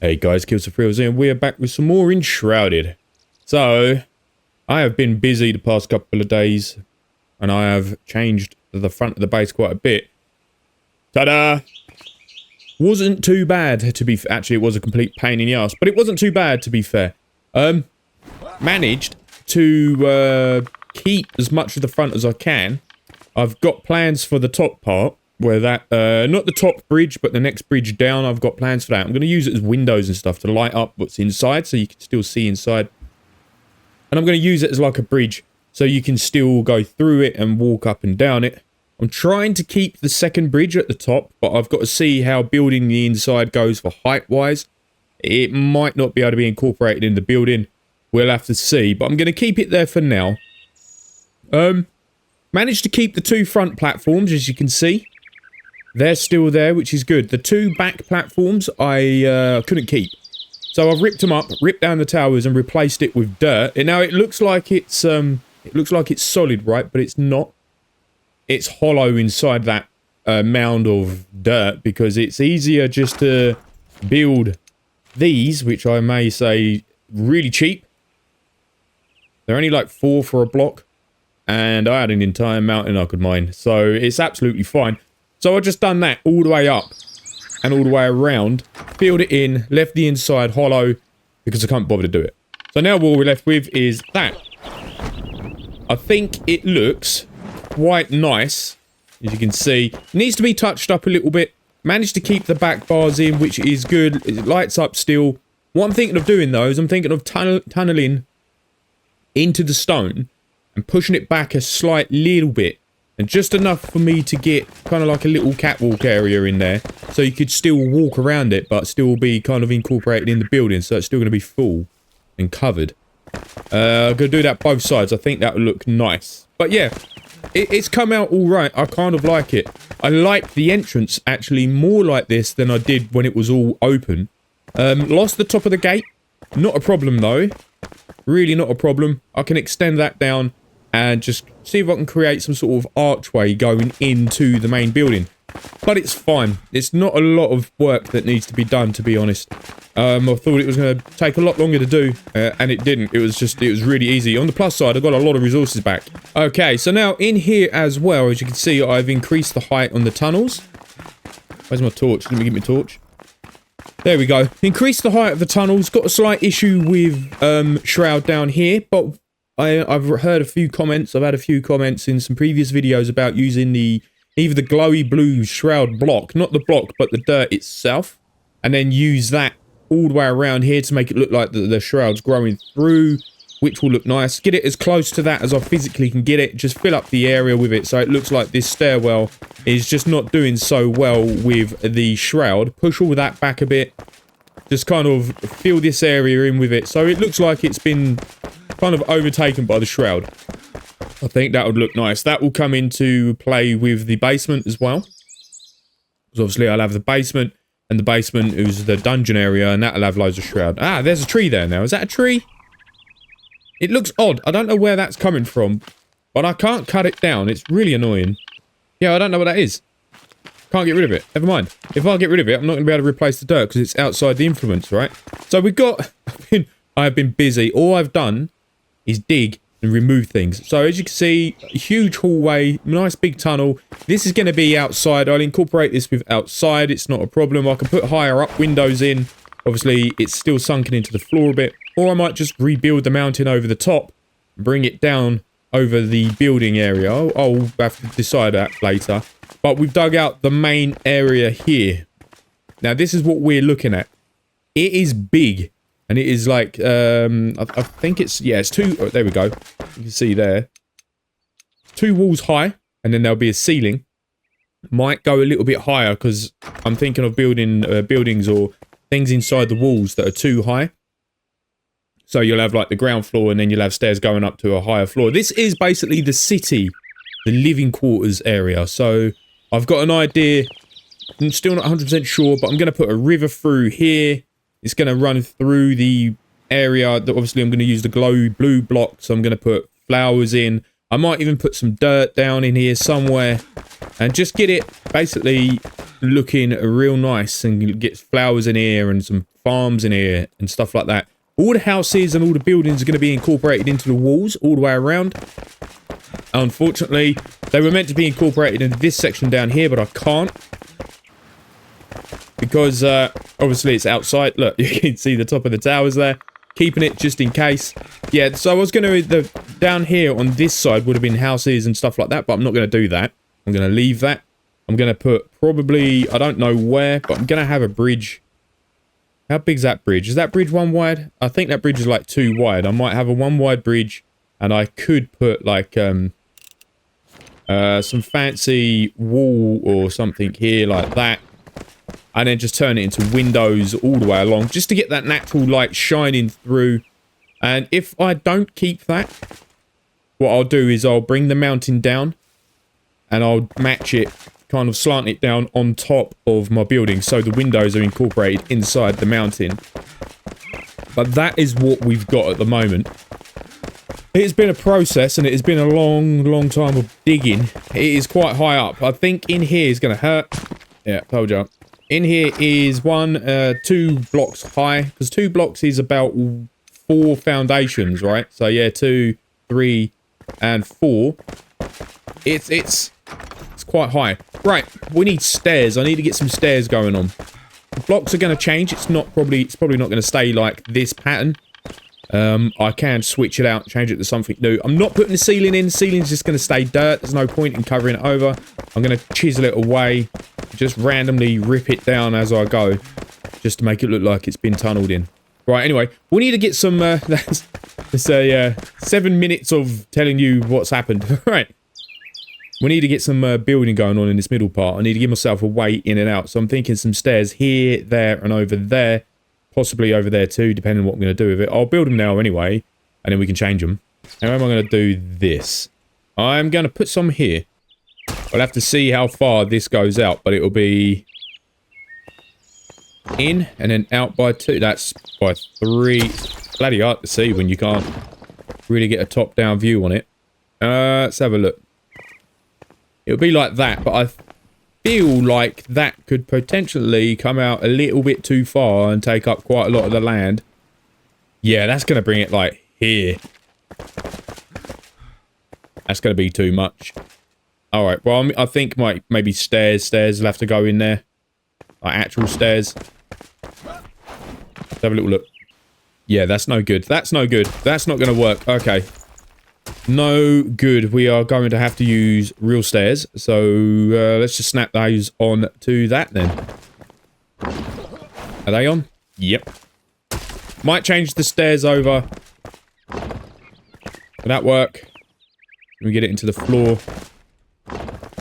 Hey guys, Kills the Thrills here, and we're back with some more Enshrouded. So, I have been busy the past couple of days, and I have changed the front of the base quite a bit. Ta-da! Wasn't too bad, to be fair. Actually, it was a complete pain in the ass, but it wasn't too bad, to be fair. Managed to keep as much of the front as I can. I've got plans for the top part, where that, not the top bridge, but the next bridge down, I've got plans for that. I'm going to use it as windows and stuff to light up what's inside, so you can still see inside. And I'm going to use it as like a bridge, so you can still go through it and walk up and down it. I'm trying to keep the second bridge at the top, but I've got to see how building the inside goes for height-wise. It might not be able to be incorporated in the building. We'll have to see, but I'm going to keep it there for now. Managed to keep the two front platforms, as you can see. They're still there, which is good. The two back platforms I couldn't keep. So I've ripped them up, ripped down the towers and replaced it with dirt. And now it looks like it's solid, right? But it's not. It's hollow inside that mound of dirt because it's easier just to build these, which I may say really cheap. They're only like 4 for a block. And I had an entire mountain I could mine. So it's absolutely fine. So I just done that all the way up and all the way around, filled it in, left the inside hollow because I can't bother to do it. So now what we're left with is that. I think it looks quite nice, as you can see. It needs to be touched up a little bit. Managed to keep the back bars in, which is good. It lights up still. What I'm thinking of doing though is I'm thinking of tunneling into the stone and pushing it back a slight little bit. And just enough for me to get kind of like a little catwalk area in there. So you could still walk around it, but still be kind of incorporated in the building. So it's still going to be full and covered. I'm going to do that both sides. I think that would look nice. But yeah, it's come out all right. I kind of like it. I like the entrance actually more like this than I did when it was all open. Lost the top of the gate. Not a problem though. Really not a problem. I can extend that down and just see if I can create some sort of archway going into the main building. But it's fine. It's not a lot of work that needs to be done, to be honest. I thought it was going to take a lot longer to do, and it didn't. It was really easy. On the plus side, I got a lot of resources back. Okay, so now in here as well, as you can see, I've increased the height on the tunnels. Where's my torch? Let me get my torch. There we go. Increased the height of the tunnels. Got a slight issue with Shroud down here, but I've heard a few comments. I've had a few comments in some previous videos about using either the glowy blue Shroud block, not the block, but the dirt itself, and then use that all the way around here to make it look like the Shroud's growing through, which will look nice. Get it as close to that as I physically can get it. Just fill up the area with it so it looks like this stairwell is just not doing so well with the Shroud. Push all that back a bit. Just kind of fill this area in with it so it looks like it's been kind of overtaken by the Shroud. I think that would look nice. That will come into play with the basement as well. Because obviously I'll have the basement, and the basement is the dungeon area, and that'll have loads of Shroud. Ah, there's a tree there now. Is that a tree? It looks odd. I don't know where that's coming from, but I can't cut it down. It's really annoying. Yeah, I don't know what that is. Can't get rid of it. Never mind. If I get rid of it, I'm not going to be able to replace the dirt because it's outside the influence, right? So we've got... I have been busy. All I've done is dig and remove things. So as you can see, a huge hallway, nice big tunnel. This is going to be outside. I'll incorporate this with outside. It's not a problem. I can put higher up windows in. Obviously, it's still sunken into the floor a bit. Or I might just rebuild the mountain over the top, bring it down over the building area. I'll have to decide that later. But we've dug out the main area here. Now, this is what we're looking at. It is big. And it is like, I think it's, yeah, it's two, oh, there we go. You can see there. 2 walls high, and then there'll be a ceiling. Might go a little bit higher, because I'm thinking of building buildings or things inside the walls that are too high. So you'll have like the ground floor, and then you'll have stairs going up to a higher floor. This is basically the city, the living quarters area. So I've got an idea. I'm still not 100% sure, but I'm going to put a river through here. It's going to run through the area that obviously I'm going to use the glow blue block. So I'm going to put flowers in. I might even put some dirt down in here somewhere and just get it basically looking real nice and get flowers in here and some farms in here and stuff like that. All the houses and all the buildings are going to be incorporated into the walls all the way around. Unfortunately, they were meant to be incorporated into this section down here, but I can't. Because, obviously it's outside. Look, you can see the top of the towers there. Keeping it just in case. Yeah, so I was going to... down here on this side would have been houses and stuff like that, but I'm not going to do that. I'm going to leave that. I'm going to put probably... I don't know where, but I'm going to have a bridge. How big's that bridge? Is that bridge 1 wide? I think that bridge is like 2 wide. I might have a 1 wide bridge, and I could put like some fancy wall or something here like that. And then just turn it into windows all the way along, just to get that natural light shining through. And if I don't keep that, what I'll do is I'll bring the mountain down, and I'll match it, kind of slant it down on top of my building, so the windows are incorporated inside the mountain. But that is what we've got at the moment. It's been a process, and it has been a long time of digging. It is quite high up. I think in here is going to hurt. Yeah, told you. In here is 2 blocks high, because 2 blocks is about 4 foundations, right? So yeah, 2, 3, and 4. It's quite high. Right, we need stairs. I need to get some stairs going on. The blocks are going to change. It's probably not going to stay like this pattern. I can switch it out, change it to something new. I'm not putting the ceiling in. The ceiling's just going to stay dirt. There's no point in covering it over. I'm going to chisel it away. Just randomly rip it down as I go. Just to make it look like it's been tunneled in. Right, anyway. We need to get some... that's 7 minutes of telling you what's happened. Right. We need to get some building going on in this middle part. I need to give myself a way in and out. So I'm thinking some stairs here, there, and over there. Possibly over there too, depending on what I'm going to do with it. I'll build them now anyway, and then we can change them. How am I going to do this? I'm going to put some here. I'll have to see how far this goes out, but it'll be in and then out by 2. That's by 3. It's bloody hard to see when you can't really get a top-down view on it. Let's have a look. It'll be like that, but I feel like that could potentially come out a little bit too far and take up quite a lot of the land. Yeah, that's going to bring it like here. That's going to be too much. Alright, well, I think maybe stairs will have to go in there. Like actual stairs. Let's have a little look. Yeah, that's no good. That's no good. That's not going to work. Okay. No good. We are going to have to use real stairs. So let's just snap those on to that then. Are they on? Yep. Might change the stairs over. Will that work? Can we get it into the floor?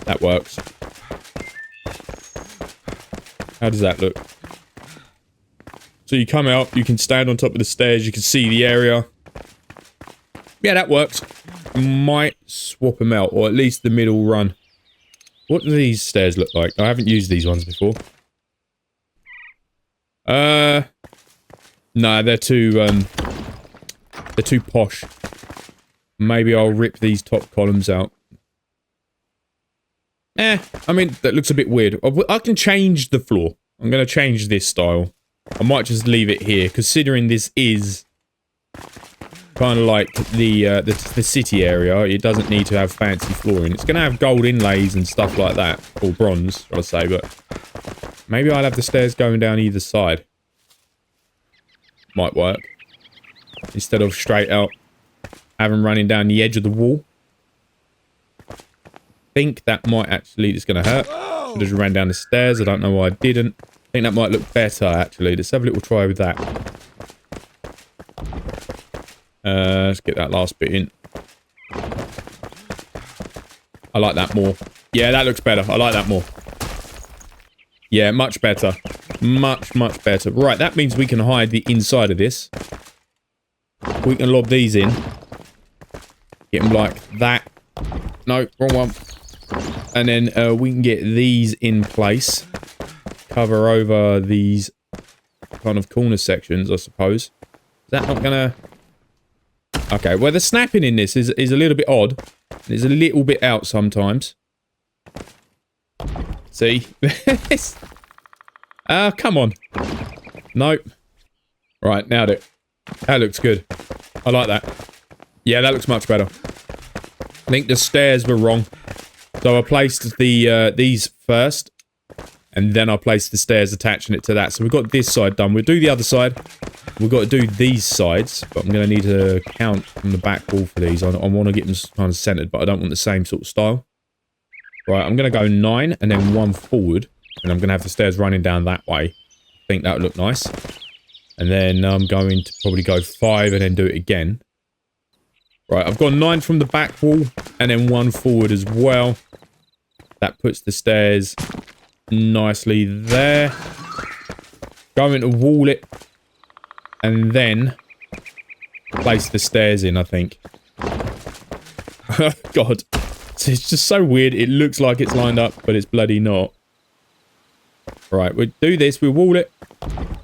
That works. How does that look? So you come out, you can stand on top of the stairs, you can see the area. Yeah, that works. Might swap them out, or at least the middle run. What do these stairs look like? I haven't used these ones before. No, they're too posh. Maybe I'll rip these top columns out. I mean, that looks a bit weird. I can change the floor. I'm going to change this style. I might just leave it here, considering this is kind of like the city area. It doesn't need to have fancy flooring. It's going to have gold inlays and stuff like that. Or bronze, I'll say, but maybe I'll have the stairs going down either side. Might work. Instead of straight out, have them running down the edge of the wall. I think that might actually, it's going to hurt. Should have just ran down the stairs. I don't know why I didn't. I think that might look better, actually. Let's have a little try with that. Let's get that last bit in. I like that more. Yeah, that looks better. I like that more. Yeah, much better. Much, much better. Right, that means we can hide the inside of this. We can lob these in. Get them like that. No, wrong one. And then we can get these in place. Cover over these kind of corner sections, I suppose. Is that not gonna... Okay, well, the snapping in this is a little bit odd. It's a little bit out sometimes. See? Come on. Nope. Right, nailed it. That looks good. I like that. Yeah, that looks much better. I think the stairs were wrong. So I placed the these first. And then I placed the stairs attaching it to that. So we've got this side done. We'll do the other side. We've got to do these sides. But I'm going to need to count from the back wall for these. I want to get them kind of centered, but I don't want the same sort of style. Right, I'm going to go 9 and then 1 forward. And I'm going to have the stairs running down that way. I think that would look nice. And then I'm going to probably go 5 and then do it again. Right, I've got 9 from the back wall and then 1 forward as well. That puts the stairs nicely there. Going to wall it. And then place the stairs in, I think. God. It's just so weird. It looks like it's lined up, but it's bloody not. Right, we'll do this. We'll wall it.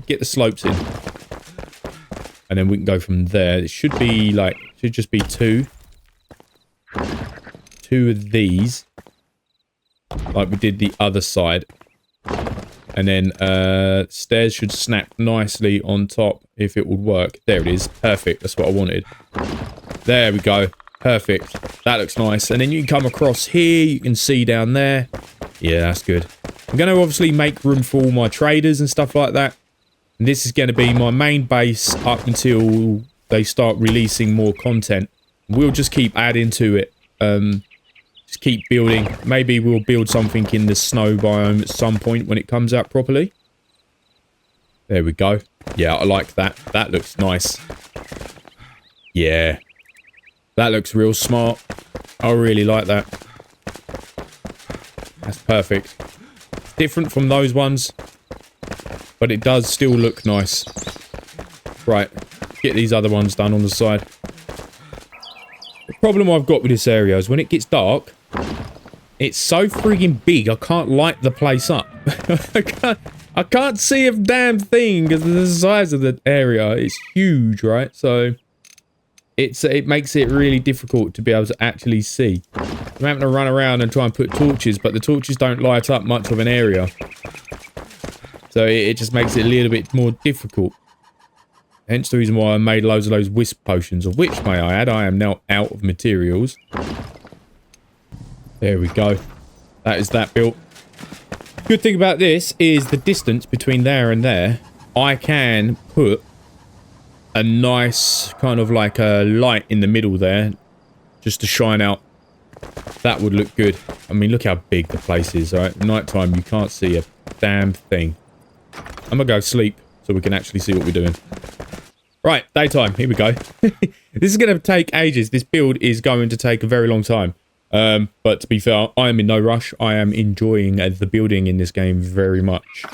Get the slopes in. And then we can go from there. It should be like, should just be 2. 2 of these. Like we did the other side. And then stairs should snap nicely on top if it would work. There it is. Perfect. That's what I wanted. There we go. Perfect. That looks nice. And then you can come across here. You can see down there. Yeah, that's good. I'm going to obviously make room for all my traders and stuff like that. And this is going to be my main base up until they start releasing more content. We'll just keep adding to it. Just keep building. Maybe we'll build something in the snow biome at some point when it comes out properly. There we go. Yeah, I like that. That looks nice. Yeah. That looks real smart. I really like that. That's perfect. Different from those ones. But it does still look nice. Right. Get these other ones done on the side. The problem I've got with this area is when it gets dark, it's so frigging big, I can't light the place up. I can't see a damn thing because of the size of the area. It's huge, right? So it makes it really difficult to be able to actually see. I'm having to run around and try and put torches, but the torches don't light up much of an area. So it just makes it a little bit more difficult. Hence the reason why I made loads of those wisp potions, of which, may I add, I am now out of materials. There we go. That is that built. Good thing about this is the distance between there and there. I can put a nice kind of like a light in the middle there just to shine out. That would look good. I mean, look how big the place is, right? Nighttime, you can't see a damn thing. I'm gonna go sleep so we can actually see what we're doing. Right, daytime. Here we go. This is going to take ages. This build is going to take a very long time. But to be fair, I am in no rush. I am enjoying the building in this game very much.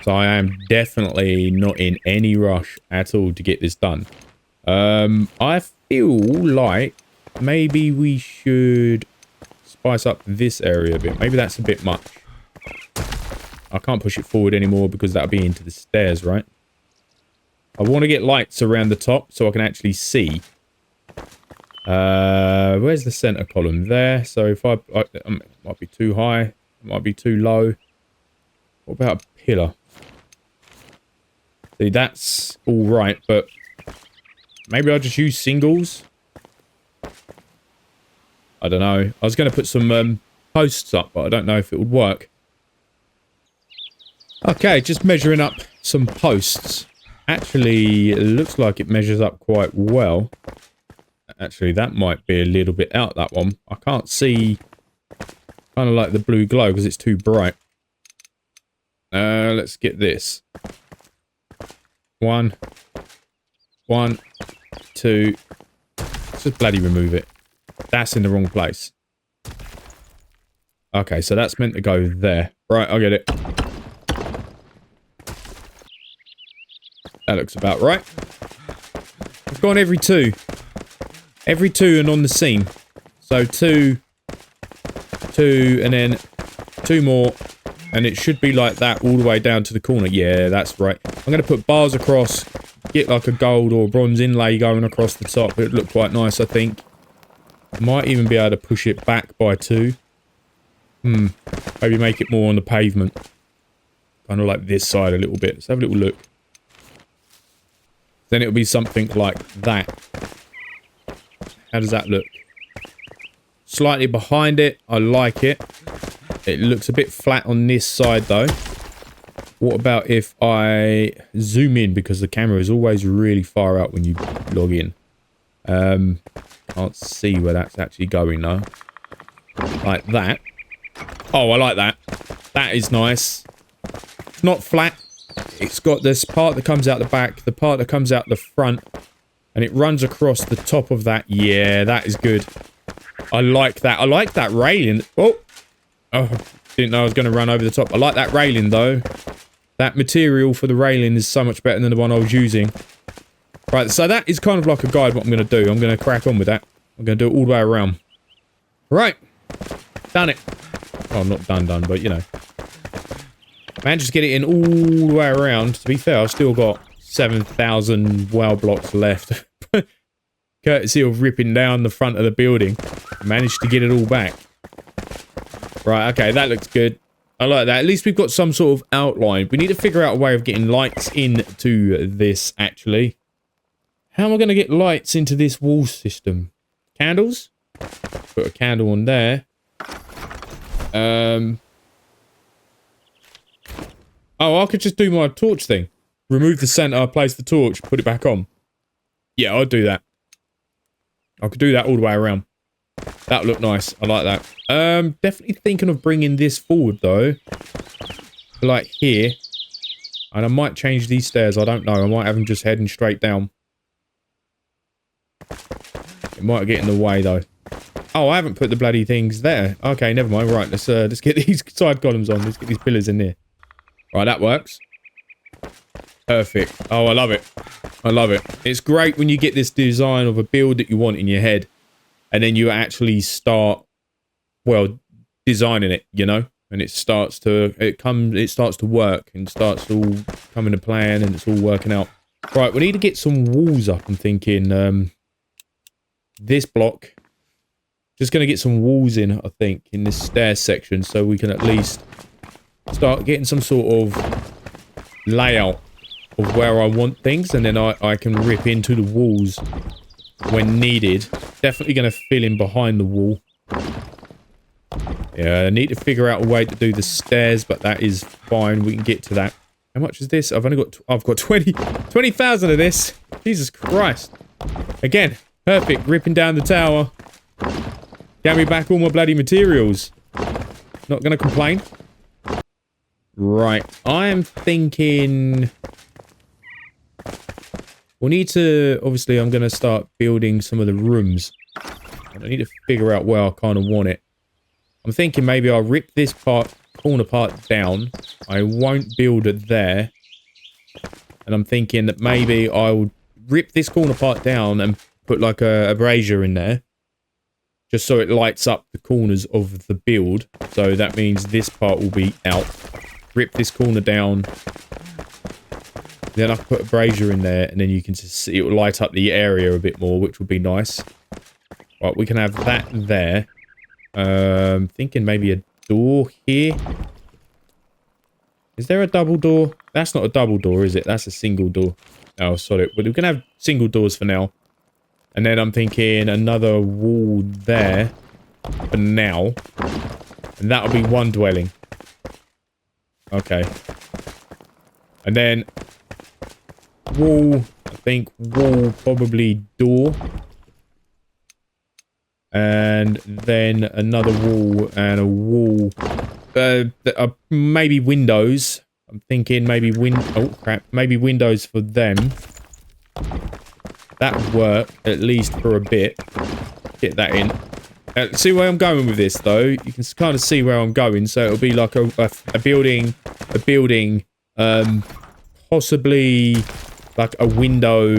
So I am definitely not in any rush at all to get this done. I feel like maybe we should spice up this area a bit. Maybe that's a bit much. I can't push it forward anymore because that'll be into the stairs, right? I want to get lights around the top so I can actually see. Where's the center column? There. So if it might be too high. It might be too low. What about a pillar? See, that's all right, but maybe I'll just use singles. I don't know. I was going to put some posts up, but I don't know if it would work. Okay, just measuring up some posts. Actually, it looks like it measures up quite well. Actually, that might be a little bit out, that one. I can't see kind of like the blue glow because it's too bright. Let's get this. 1, 2. Let's just bloody remove it. That's in the wrong place. Okay, so that's meant to go there. Right, I get it. That looks about right. I've gone every 2. Every 2 and on the seam. So 2, 2, and then 2 more. And it should be like that all the way down to the corner. Yeah, that's right. I'm going to put bars across. Get like a gold or bronze inlay going across the top. It'd look quite nice, I think. Might even be able to push it back by 2. Maybe make it more on the pavement. Kind of like this side a little bit. Let's have a little look. Then it'll be something like that. How does that look? Slightly behind it. I like it. It looks a bit flat on this side though. What about if I zoom in, because the camera is always really far out when you log in. Can't see where that's actually going though. Like that. Oh, I like that. That is nice. It's not flat. It's got this part that comes out the back, the part that comes out the front, and it runs across the top of that. Yeah, that is good. I like that. I like that railing. Oh, didn't know I was going to run over the top. I like that railing though. That material for the railing is so much better than the one I was using. Right, so that is kind of like a guide what I'm going to do. I'm going to crack on with that. I'm going to do it all the way around. Right. Done it. Oh, I'm not done, but you know. Managed to get it in all the way around. To be fair, I've still got 7,000 well blocks left. Courtesy of ripping down the front of the building. Managed to get it all back. Right, okay, that looks good. I like that. At least we've got some sort of outline. We need to figure out a way of getting lights into this, actually. How am I going to get lights into this wall system? Candles? Put a candle on there. Oh, I could just do my torch thing. Remove the center, place the torch, put it back on. Yeah, I'll do that. I could do that all the way around. That'll look nice. I like that. Definitely thinking of bringing this forward, though. Like here. And I might change these stairs. I don't know. I might have them just heading straight down. It might get in the way, though. Oh, I haven't put the bloody things there. Okay, never mind. Right, let's get these side columns on. Let's get these pillars in there. Right, that works. Perfect. Oh, I love it. I love it. It's great when you get this design of a build that you want in your head. And then you actually start, well, designing it, you know? And it starts to, it starts to work and starts to all come into plan and it's all working out. Right, we need to get some walls up, I'm thinking. This block. Just going to get some walls in, I think, in this stair section so we can at least start getting some sort of layout of where I want things, and then I can rip into the walls when needed. Definitely going to fill in behind the wall. Yeah, I need to figure out a way to do the stairs, but that is fine. We can get to that. How much is this? I've got 20,000 of this. Jesus Christ. Again, perfect. Ripping down the tower. Get me back all my bloody materials. Not going to complain. Right. I am thinking... we'll need to... obviously, I'm going to start building some of the rooms. I need to figure out where I kind of want it. I'm thinking maybe I'll rip this corner part down. I won't build it there. And I'm thinking that maybe I'll rip this corner part down and put like a brazier in there. Just so it lights up the corners of the build. So that means this part will be out. Rip this corner down. Then I can put a brazier in there, and then you can just see it will light up the area a bit more, which would be nice. Right, we can have that there. Thinking maybe a door here. Is there a double door? That's not a double door, is it? That's a single door. Oh, sorry. But we can have single doors for now. And then I'm thinking another wall there for now. And that'll be one dwelling. Okay. And then wall, I think wall, probably door. And then another wall and a wall. Maybe windows. I'm thinking maybe maybe windows for them. That would work, at least for a bit. Get that in. See where I'm going with this, though? You can kind of see where I'm going. So it'll be like a building, possibly like a window,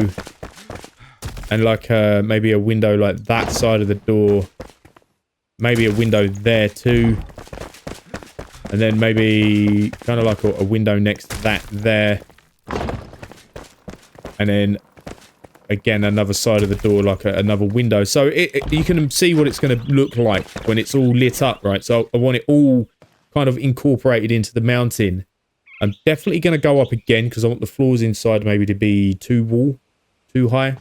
and like maybe a window like that side of the door. Maybe a window there too. And then maybe kind of like a window next to that there. And then again, another side of the door, like another window. So you can see what it's going to look like when it's all lit up, right? So I want it all kind of incorporated into the mountain. I'm definitely going to go up again because I want the floors inside maybe to be too high.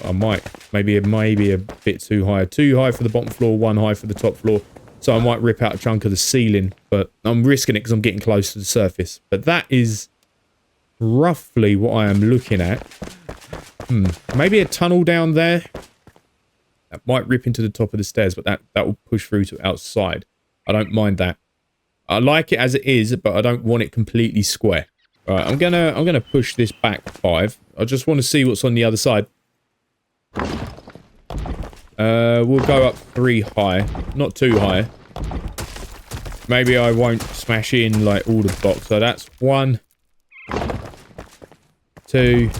I might, maybe a bit too high. 2 high for the bottom floor, 1 high for the top floor. So I might rip out a chunk of the ceiling, but I'm risking it because I'm getting close to the surface. But that is roughly what I am looking at. Maybe a tunnel down there. That might rip into the top of the stairs, but that will push through to outside. I don't mind that. I like it as it is, but I don't want it completely square. All right, I'm gonna push this back 5. I just want to see what's on the other side. We'll go up 3 high, not too high. Maybe I won't smash in like all the blocks. So that's 1, 2,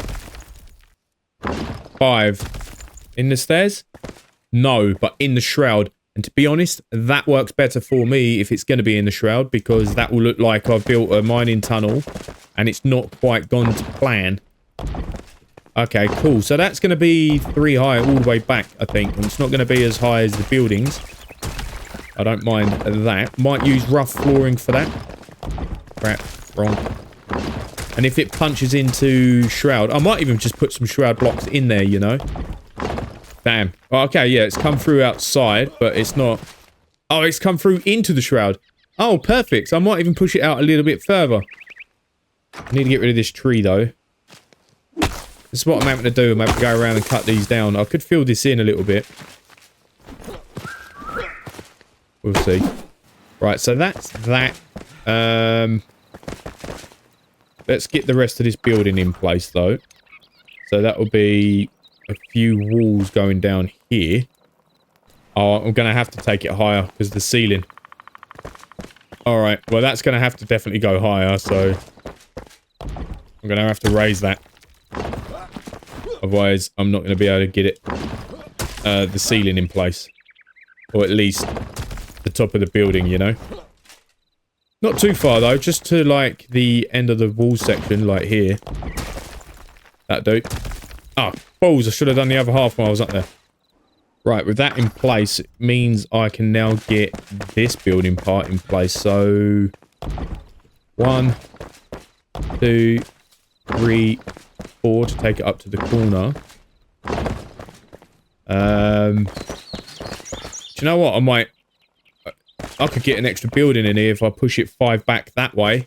5. In the stairs? No, but in the shroud. And to be honest, that works better for me if it's going to be in the shroud, because that will look like I've built a mining tunnel and it's not quite gone to plan. Okay, cool. So that's going to be 3 high all the way back, I think. And it's not going to be as high as the buildings. I don't mind that. Might use rough flooring for that. Crap, wrong. And if it punches into shroud, I might even just put some shroud blocks in there, you know. Damn. Oh, okay, yeah, it's come through outside, but it's not... Oh, it's come through into the shroud. Oh, perfect. I might even push it out a little bit further. I need to get rid of this tree, though. This is what I'm having to do. I'm having to go around and cut these down. I could fill this in a little bit. We'll see. Right, so that's that. Let's get the rest of this building in place, though. So that will be a few walls going down here. Oh, I'm going to have to take it higher because of the ceiling. Alright, well, that's going to have to definitely go higher, so... I'm going to have to raise that. Otherwise, I'm not going to be able to get it... the ceiling in place. Or at least the top of the building, you know? Not too far, though. Just to, like, the end of the wall section, like here. That do. Ah, balls. I should have done the other half while I was up there. Right, with that in place, it means I can now get this building part in place. So, 1, 2, 3, 4 to take it up to the corner. Do you know what? I could get an extra building in here if I push it 5 back that way.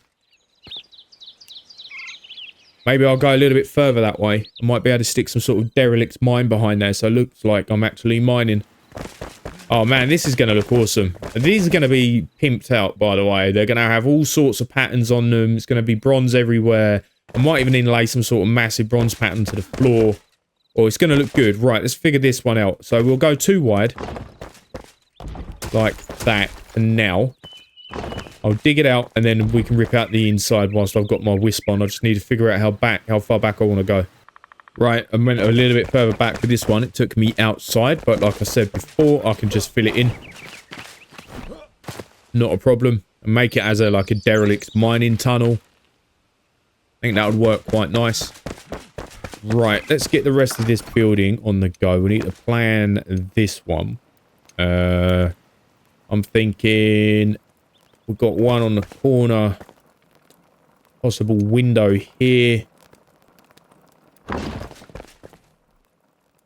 Maybe I'll go a little bit further that way. I might be able to stick some sort of derelict mine behind there, so it looks like I'm actually mining. Oh man, this is going to look awesome. And these are going to be pimped out, by the way. They're going to have all sorts of patterns on them. It's going to be bronze everywhere. I might even inlay some sort of massive bronze pattern to the floor. Oh, it's going to look good. Right, let's figure this one out. So we'll go 2 wide. Like that. And now, I'll dig it out and then we can rip out the inside whilst I've got my wisp on. I just need to figure out how far back I want to go. Right, I went a little bit further back with this one. It took me outside, but like I said before, I can just fill it in. Not a problem. And make it as like a derelict mining tunnel. I think that would work quite nice. Right, let's get the rest of this building on the go. We need to plan this one. I'm thinking we've got one on the corner. Possible window here.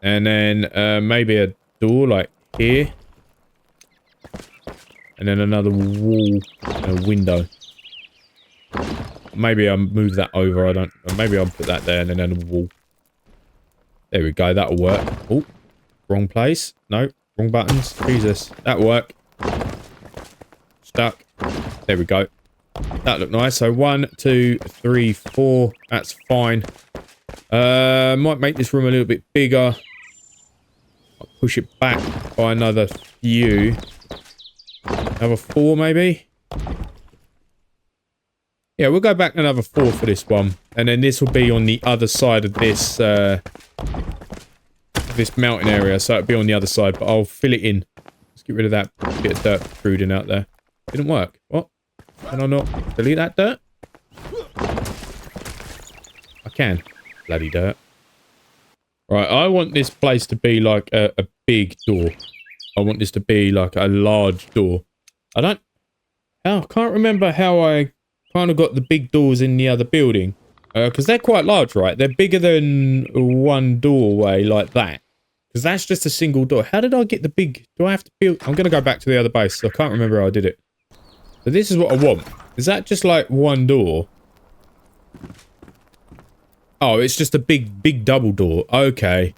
And then maybe a door like here. And then another wall and a window. Maybe I'll move that over. Maybe I'll put that there and then another wall. There we go. That'll work. Oh, wrong place. No, wrong buttons. Jesus. That'll work. Stuck. There we go. That looked nice. So 1, 2, 3, 4. That's fine. Might make this room a little bit bigger. I'll push it back by another few. Another 4 maybe. Yeah, we'll go back another 4 for this one. And then this will be on the other side of this this mountain area. So it'll be on the other side, but I'll fill it in. Let's get rid of that bit of dirt protruding out there. Didn't work. What? Can I not delete that dirt? I can. Bloody dirt. Right, I want this place to be like a big door. I want this to be like a large door. I can't remember how I kind of got the big doors in the other building. Because they're quite large, right? They're bigger than one doorway like that. Because that's just a single door. How did I get the big... Do I have to build... I'm going to go back to the other base. I can't remember how I did it. So this is what I want. Is that just like one door? Oh, it's just a big double door. Okay.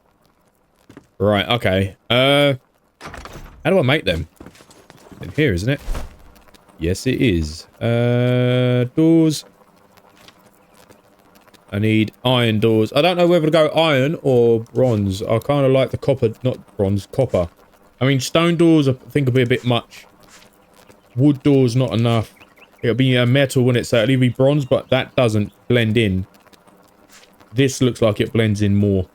Right, okay. How do I make them? In here, isn't it? Yes, it is. Doors. I need iron doors. I don't know whether to go iron or bronze. I kind of like the copper, not bronze, copper. I mean, stone doors I think will be a bit much. Wood doors, not enough. It'll be metal, wouldn't it? So it'll be bronze, but that doesn't blend in. This looks like it blends in more.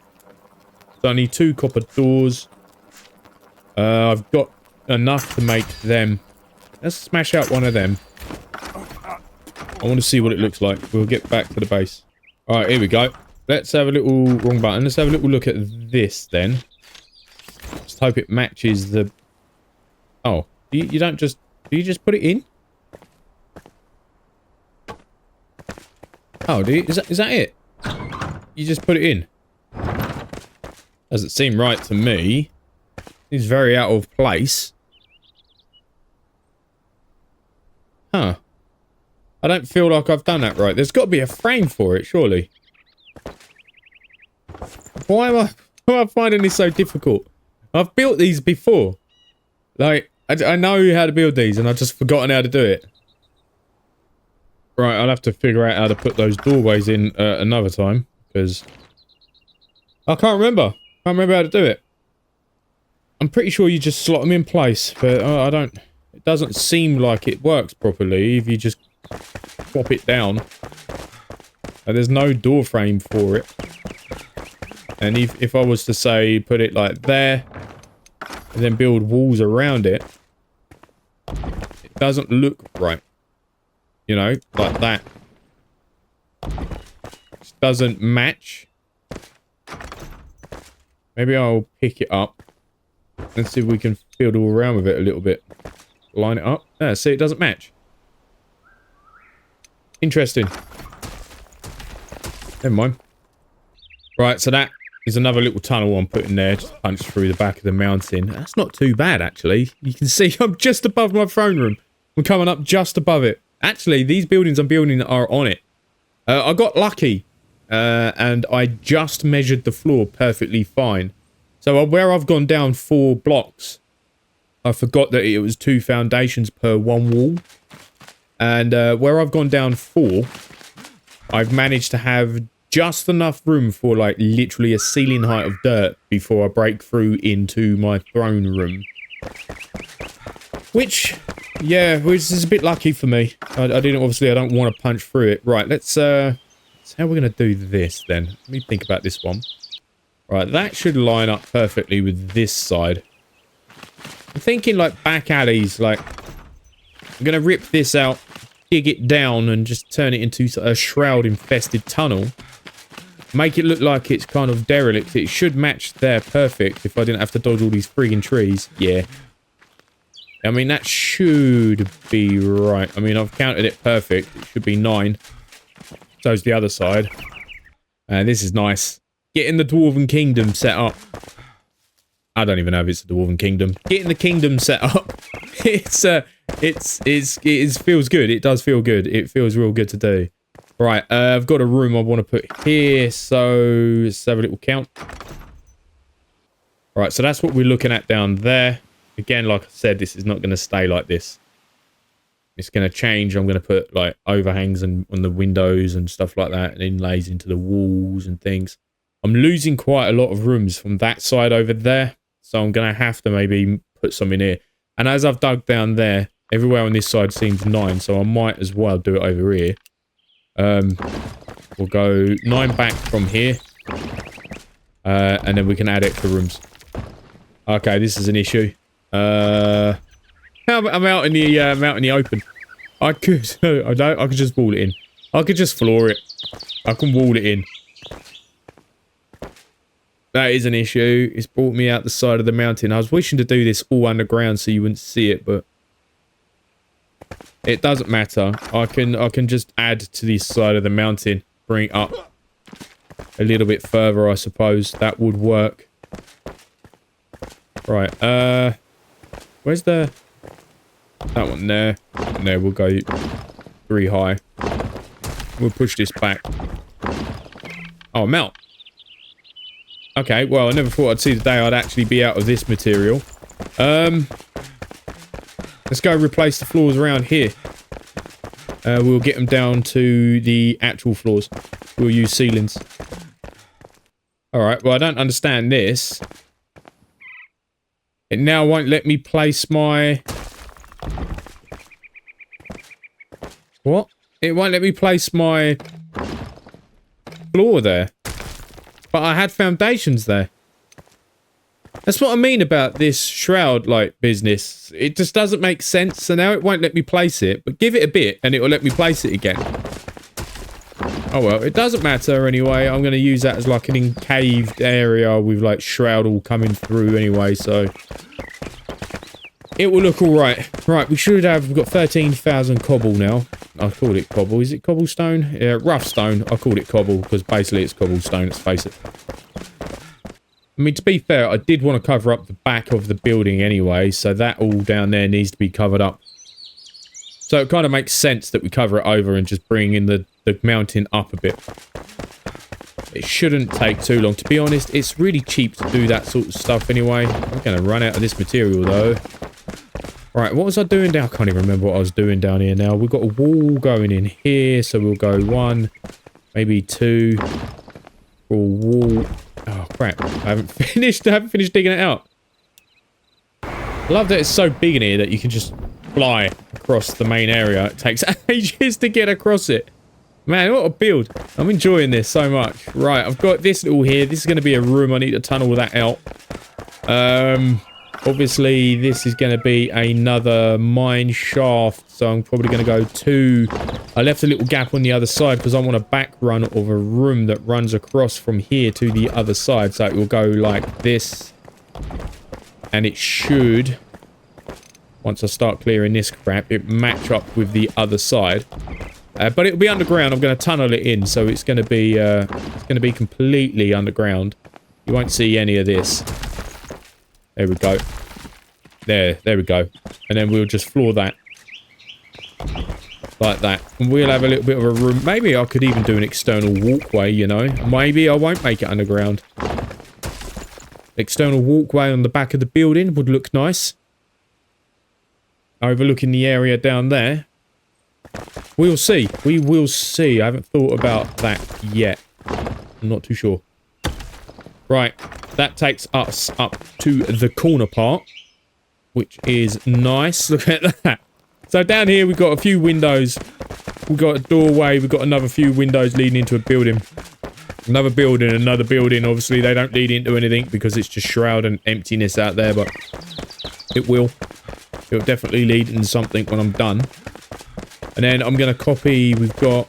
So I need 2 copper doors. I've got enough to make them. Let's smash out one of them. I want to see what it looks like. We'll get back to the base. Alright, here we go. Let's have a little... Wrong button. Let's have a little look at this, then. Just hope it matches the... Oh. You don't just... Do you just put it in? Oh, do you? Is that it? You just put it in? Doesn't seem right to me. It's very out of place. Huh. I don't feel like I've done that right. There's got to be a frame for it, surely. Why am I finding this so difficult? I've built these before. Like, I know how to build these, and I've just forgotten how to do it. Right, I'll have to figure out how to put those doorways in another time, because... I can't remember. Can't remember how to do it. I'm pretty sure you just slot them in place, but I don't... It doesn't seem like it works properly if you just pop it down. And there's no door frame for it. And if I was to say put it like there, and then build walls around it, it doesn't look right. You know, like that. It doesn't match. Maybe I'll pick it up. Let's see if we can fiddle around with it a little bit. Line it up. Ah, see, it doesn't match. Interesting. Never mind. Right, so that is another little tunnel I'm putting there. Just punch through the back of the mountain. That's not too bad, actually. You can see I'm just above my throne room. I'm coming up just above it. Actually, these buildings I'm building are on it. I got lucky. And I just measured the floor perfectly fine. So where I've gone down 4 blocks, I forgot that it was 2 foundations per 1 wall. And where I've gone down 4, I've managed to have just enough room for like literally a ceiling height of dirt before I break through into my throne room. Which, yeah, which is a bit lucky for me. I don't want to punch through it. Right, let's how we're going to do this then. Let me think about this one. Right, that should line up perfectly with this side. I'm thinking like back alleys, like I'm going to rip this out, dig it down and just turn it into a shroud infested tunnel. Make it look like it's kind of derelict. It should match there perfect if I didn't have to dodge all these friggin' trees. Yeah. I mean, that should be right. I mean, I've counted it perfect. It should be 9. So's the other side. And this is nice. Getting the Dwarven Kingdom set up. I don't even know if it's a Dwarven Kingdom. Getting the kingdom set up. It feels good. It does feel good. It feels real good to do. Right, I've got a room I want to put here, so let's have a little count. Right, so that's what we're looking at down there. Again, like I said, this is not going to stay like this. It's going to change. I'm going to put like overhangs on the windows and stuff like that, and inlays into the walls and things. I'm losing quite a lot of rooms from that side over there, so I'm going to have to maybe put some in here. And as I've dug down there, everywhere on this side seems 9, so I might as well do it over here. We'll go 9 back from here, and then we can add extra rooms. Okay, this is an issue. I'm out in the open. I could just wall it in. I could just floor it. I can wall it in. that is an issue. It's brought me out the side of the mountain. I was wishing to do this all underground so you wouldn't see it, but it doesn't matter. I can just add to the side of the mountain, bring it up a little bit further, I suppose. That would work. Right, where's the... That one there. And there, we'll go 3 high. We'll push this back. Oh, melt. Okay, well, I never thought I'd see the day I'd actually be out of this material. Let's go replace the floors around here. We'll get them down to the actual floors. We'll use ceilings. Alright, well, I don't understand this. It now won't let me place my... What? It won't let me place my floor there. But I had foundations there. That's what I mean about this shroud, like, business. It just doesn't make sense, so now it won't let me place it. But give it a bit, and it will let me place it again. Oh well, it doesn't matter anyway. I'm going to use that as, like, an encaved area with, like, shroud all coming through anyway, so... It will look alright. Right, we should have... We've got 13,000 cobble now. I called it cobble. Is it cobblestone? Yeah, rough stone. I called it cobble, because basically it's cobblestone, let's face it. I mean, to be fair, I did want to cover up the back of the building anyway, so that all down there needs to be covered up. So it kind of makes sense that we cover it over and just bring in the mountain up a bit. It shouldn't take too long. To be honest, it's really cheap to do that sort of stuff anyway. I'm going to run out of this material, though. Right, what was I doing down? I can't even remember what I was doing down here now. We've got a wall going in here, so we'll go 1, maybe 2, for a wall. Oh, crap. I haven't finished digging it out. I love that it's so big in here that you can just fly across the main area. It takes ages to get across it. Man, what a build. I'm enjoying this so much. Right, I've got this little here. This is going to be a room. I need to tunnel that out. Obviously, this is going to be another mine shaft, so I'm probably going to go 2. I left a little gap on the other side because I want a back run of a room that runs across from here to the other side. So it will go like this. And it should, once I start clearing this crap, it match up with the other side. But it'll be underground. I'm going to tunnel it in, so it's going to be completely underground. You won't see any of this. There we go. There we go. And then we'll just floor that. Like that. And we'll have a little bit of a room. Maybe I could even do an external walkway, you know. Maybe I won't make it underground. External walkway on the back of the building would look nice. Overlooking the area down there. We'll see. We will see. I haven't thought about that yet. I'm not too sure. Right. That takes us up to the corner part, which is nice. Look at that. So down here we've got a few windows. We've got a doorway. We've got another few windows leading into a building. Another building, another building. Obviously they don't lead into anything because it's just shroud and emptiness out there, but it will. It'll definitely lead into something when I'm done. And then I'm going to copy. We've got...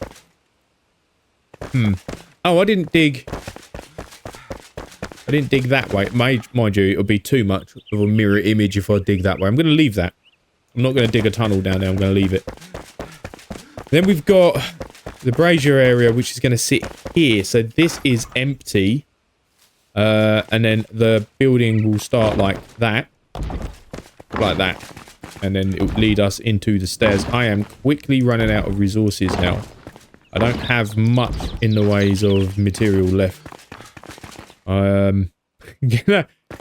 Oh, I didn't dig that way. Mind you, it'll be too much of a mirror image if I dig that way. I'm going to leave that. I'm not going to dig a tunnel down there. I'm going to leave it. Then we've got the brazier area, which is going to sit here. So this is empty. And then the building will start like that. Like that. And then it will lead us into the stairs. I am quickly running out of resources now. I don't have much in the ways of material left. Gonna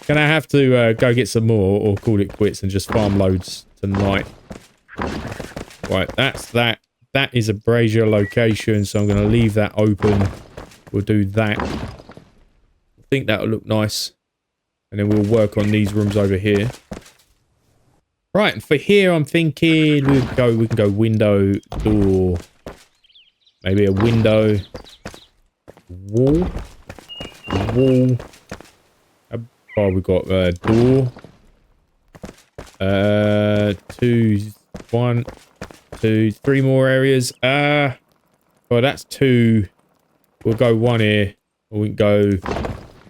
have to go get some more or call it quits and just farm loads tonight. Right, that's that. That is a brazier location, so I'm going to leave that open. We'll do that. I think that'll look nice. And then we'll work on these rooms over here. Right, and for here I'm thinking we can go window, door. Maybe a window, wall. Wall. Oh, we've got a door. 2, 1, 2, 3 more areas. Well, that's 2. We'll go 1 here. Or we can go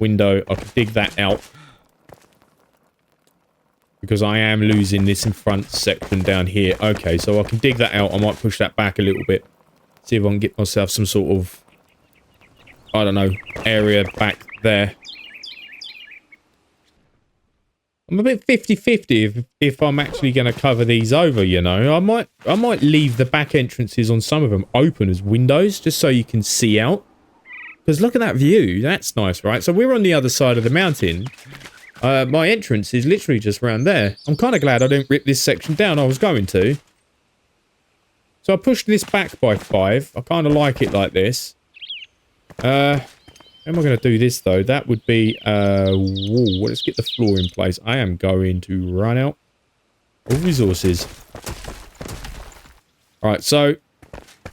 window. I can dig that out. Because I am losing this in front section down here. Okay, so I can dig that out. I might push that back a little bit. See if I can get myself some sort of, I don't know, area back there. I'm a bit 50-50 if I'm actually going to cover these over, you know. I might leave the back entrances on some of them open as windows, just so you can see out. Because look at that view. That's nice, right? So we're on the other side of the mountain. My entrance is literally just around there. I'm kind of glad I didn't rip this section down. I was going to. So I pushed this back by 5. I kind of like it like this. How am I going to do this, though? That would be wall. Well, let's get the floor in place. I am going to run out of resources. Alright, so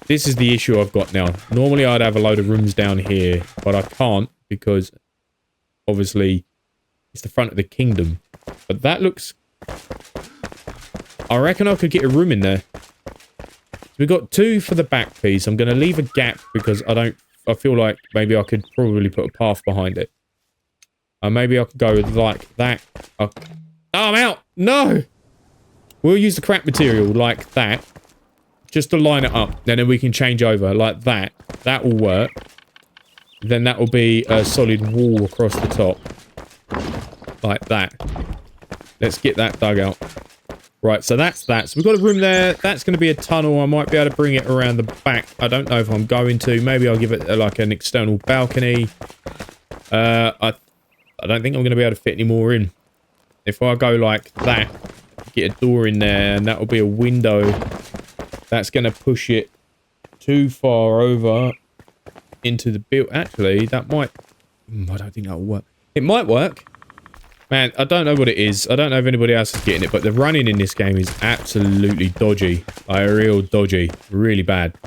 this is the issue I've got now. Normally, I'd have a load of rooms down here, but I can't because, obviously, it's the front of the kingdom. But that looks... I reckon I could get a room in there. So we've got 2 for the back piece. I'm going to leave a gap because I feel like maybe I could probably put a path behind it. Maybe I could go like that. Oh, I'm out! No! We'll use the crap material like that. Just to line it up. Then we can change over like that. That will work. Then that will be a solid wall across the top. Like that. Let's get that dug out. Right, so that's that. So we've got a room there. That's going to be a tunnel. I might be able to bring it around the back. I don't know if I'm going to. Maybe I'll give it like an external balcony. I don't think I'm going to be able to fit any more in. If I go like that, get a door in there, and that will be a window. That's going to push it too far over into the build. Actually, that might... I don't think that will work. It might work. Man, I don't know what it is. I don't know if anybody else is getting it, but the running in this game is absolutely dodgy. Like, real dodgy. Really bad.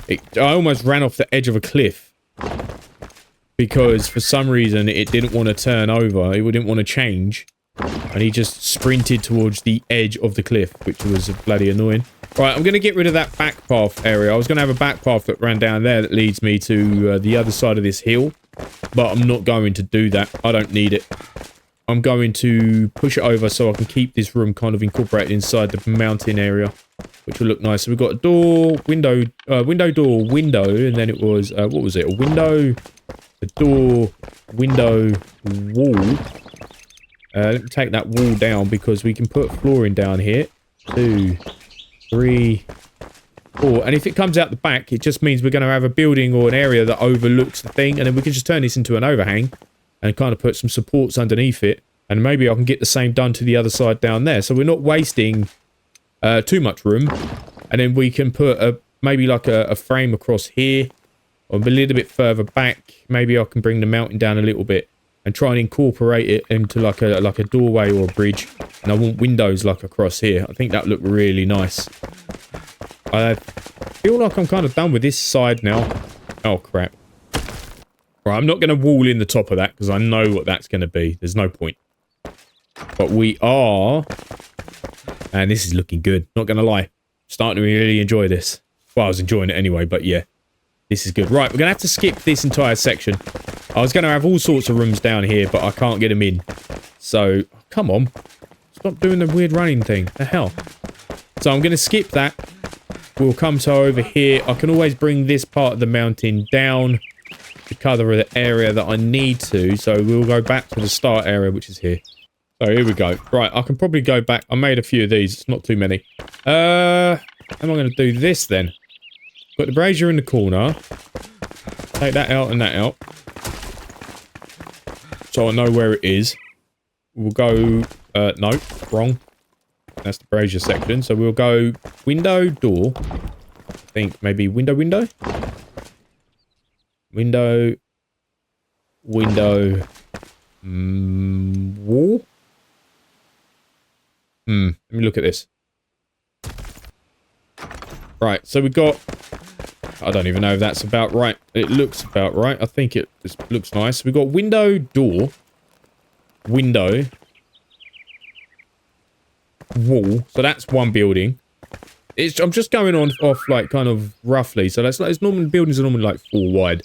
I almost ran off the edge of a cliff. Because, for some reason, it didn't want to turn over. It didn't want to change. And he just sprinted towards the edge of the cliff, which was bloody annoying. Right, I'm going to get rid of that back path area. I was going to have a back path that ran down there that leads me to the other side of this hill. But I'm not going to do that. I don't need it. I'm going to push it over so I can keep this room kind of incorporated inside the mountain area, which will look nice. So we've got a door, window, door, window, and then it was, what was it? A window, a door, window, wall. Let me take that wall down because we can put flooring down here. 2, 3, 4. And if it comes out the back, it just means we're going to have a building or an area that overlooks the thing. And then we can just turn this into an overhang and kind of put some supports underneath it. And maybe I can get the same done to the other side down there. So we're not wasting too much room. And then we can put maybe like a frame across here. Or a little bit further back. Maybe I can bring the mountain down a little bit. And try and incorporate it into like a doorway or a bridge. And I want windows like across here. I think that would look really nice. I feel like I'm kind of done with this side now. Oh, crap. Right, I'm not going to wall in the top of that because I know what that's going to be. There's no point. But we are... And this is looking good. Not going to lie. Starting to really enjoy this. Well, I was enjoying it anyway, but yeah. This is good. Right, we're going to have to skip this entire section. I was going to have all sorts of rooms down here, but I can't get them in. So, come on. Stop doing the weird running thing. The hell? So I'm going to skip that. We'll come to over here. I can always bring this part of the mountain down to cover the area that I need to. So we'll go back to the start area, which is here. So here we go. Right, I can probably go back. I made a few of these. It's not too many. How am I going to do this then? Put the brazier in the corner. Take that out and that out. So I know where it is. We'll go... no, wrong. That's the brazier section. So we'll go window, door. I think maybe window. Window. Wall. Let me look at this. Right, so we got... I don't even know if that's about right. It looks about right. I think it just looks nice. We've got window, door, window, wall. So that's one building. I'm just going off like kind of roughly. So that's like, it's normally buildings are normally like 4 wide.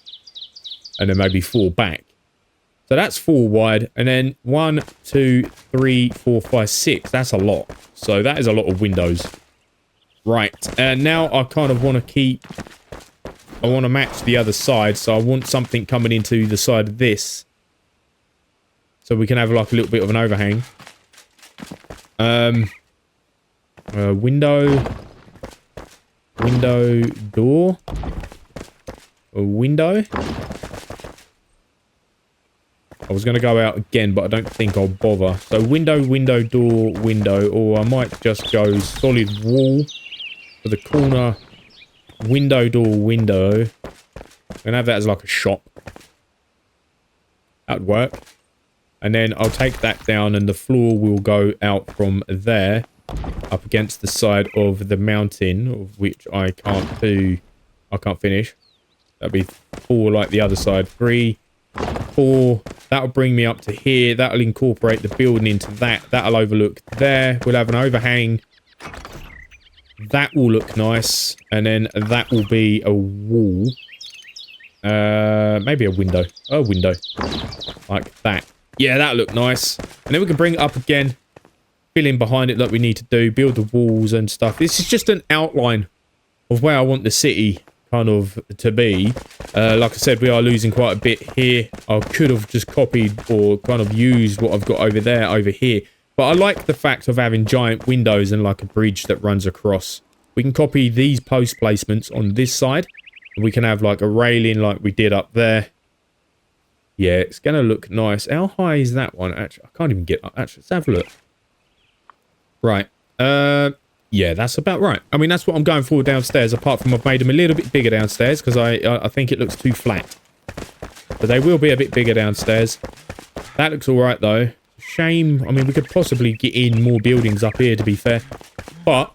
And then maybe 4 back. So that's 4 wide. And then 1, 2, 3, 4, 5, 6. That's a lot. So that is a lot of windows. Right. And now I kind of want to keep... I want to match the other side. So I want something coming into the side of this. So we can have like a little bit of an overhang. Window, door, a window. I was going to go out again, but I don't think I'll bother. So window, door, window, or I might just go solid wall for the corner. Window, door, window. And have that as like a shop. That'd work. And then I'll take that down and the floor will go out from there up against the side of the mountain, of which I can't finish. That'll be 4 like the other side. 3, 4. That'll bring me up to here. That'll incorporate the building into that. That'll overlook there. We'll have an overhang. That will look nice. And then that will be a wall. Maybe a window. A window. Like that. Yeah, that'll look nice. And then we can bring it up again. Fill in behind it like we need to do. Build the walls and stuff. This is just an outline of where I want the city kind of to be. Like I said, we are losing quite a bit here. I could have just copied or kind of used what I've got over there, over here. But I like the fact of having giant windows and like a bridge that runs across. We can copy these post placements on this side. And we can have like a railing like we did up there. Yeah, it's going to look nice. How high is that one? Actually, I can't even get up. Actually, let's have a look. Right. Yeah, that's about right. I mean, that's what I'm going for downstairs, apart from I've made them a little bit bigger downstairs because I think it looks too flat. But they will be a bit bigger downstairs. That looks all right, though. Shame. I mean, we could possibly get in more buildings up here, to be fair. But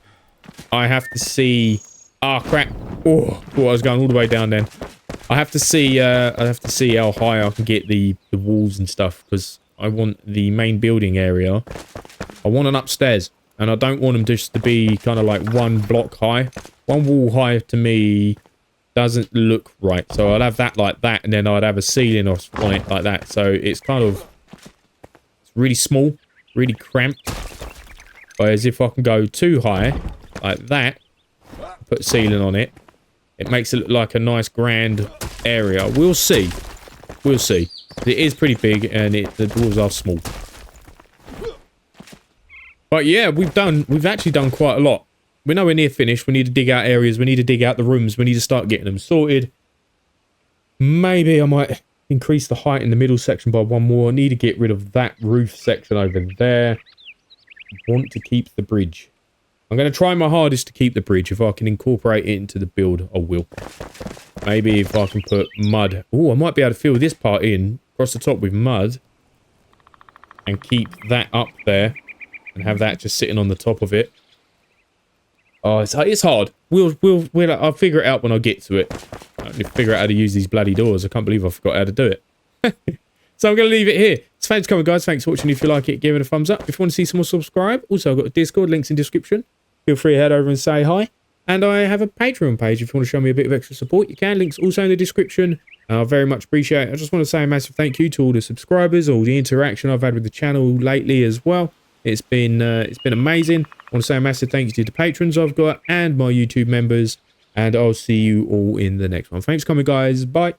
I have to see... Ah, crap. Oh, I was going all the way down then. I have to see how high I can get the walls and stuff, because I want the main building area. I want an upstairs, and I don't want them just to be kind of like 1 block high. 1 wall high to me doesn't look right. So I'd have that like that, and then I'd have a ceiling on it like that. So it's kind of it's really small, really cramped. Whereas if I can go too high like that, put a ceiling on it, it makes it look like a nice grand area. We'll see. We'll see. It is pretty big and the doors are small. But yeah, we've actually done quite a lot. We're nowhere near finished. We need to dig out areas. We need to dig out the rooms. We need to start getting them sorted. Maybe I might increase the height in the middle section by 1 more. I need to get rid of that roof section over there. I want to keep the bridge. I'm going to try my hardest to keep the bridge. If I can incorporate it into the build, I will. Maybe if I can put mud. Oh, I might be able to fill this part in across the top with mud. And keep that up there. And have that just sitting on the top of it. Oh, it's hard. I'll figure it out when I get to it. I need to figure out how to use these bloody doors. I can't believe I forgot how to do it. So I'm going to leave it here. So thanks for coming, guys. Thanks for watching. If you like it, give it a thumbs up. If you want to see some more, subscribe. Also, I've got a Discord. Links in description. Feel free to head over and say hi. And I have a Patreon page. If you want to show me a bit of extra support, you can. Links also in the description. I very much appreciate it. I just want to say a massive thank you to all the subscribers, all the interaction I've had with the channel lately as well. It's been amazing. I want to say a massive thank you to the patrons I've got and my YouTube members. And I'll see you all in the next one. Thanks for coming, guys. Bye.